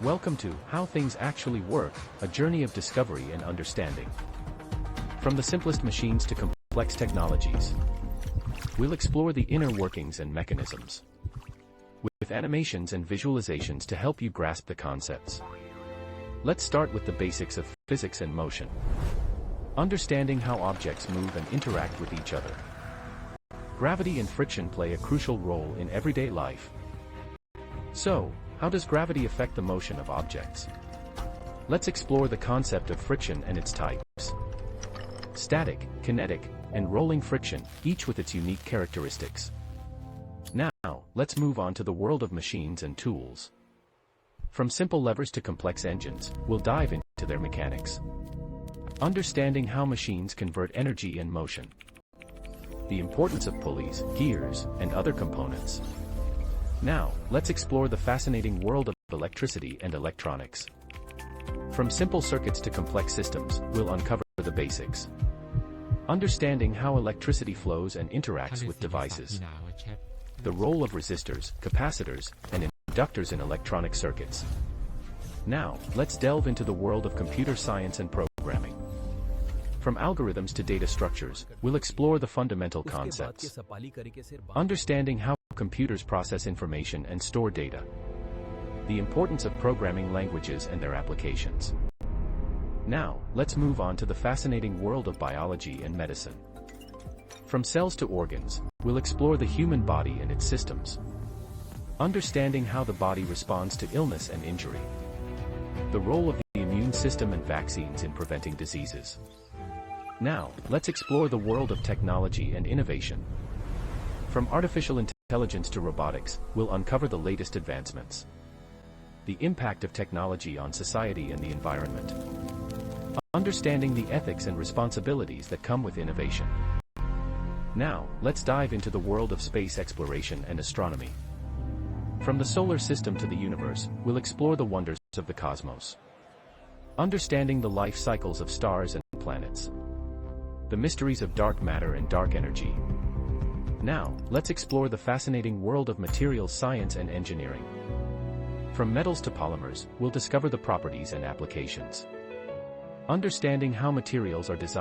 Welcome to How Things Actually Work, a journey of discovery and understanding. From the simplest machines to complex technologies, we'll explore the inner workings and mechanisms, with animations and visualizations to help you grasp the concepts. Let's start with the basics of physics and motion. Understanding how objects move and interact with each other. Gravity and friction play a crucial role in everyday life. So, how does gravity affect the motion of objects? Let's explore the concept of friction and its types. Static, kinetic, and rolling friction, each with its unique characteristics. Now, let's move on to the world of machines and tools. From simple levers to complex engines, we'll dive into their mechanics. Understanding how machines convert energy and motion. The importance of pulleys, gears, and other components. Now, let's explore the fascinating world of electricity and electronics. From simple circuits to complex systems, we'll uncover the basics. Understanding how electricity flows and interacts with devices. The role of resistors, capacitors, and inductors in electronic circuits. Now, let's delve into the world of computer science and programming. From algorithms to data structures, we'll explore the fundamental concepts. Understanding how computers process information and store data. The importance of programming languages and their applications. Now, let's move on to the fascinating world of biology and medicine. From cells to organs, we'll explore the human body and its systems. Understanding how the body responds to illness and injury. The role of the immune system and vaccines in preventing diseases. Now, let's explore the world of technology and innovation. From artificial intelligence to robotics, we'll uncover the latest advancements. The impact of technology on society and the environment. Understanding the ethics and responsibilities that come with innovation. Now, let's dive into the world of space exploration and astronomy. From the solar system to the universe, we'll explore the wonders of the cosmos. Understanding the life cycles of stars and planets. The mysteries of dark matter and dark energy. Now, let's explore the fascinating world of materials science and engineering. From metals to polymers, we'll discover the properties and applications. Understanding how materials are designed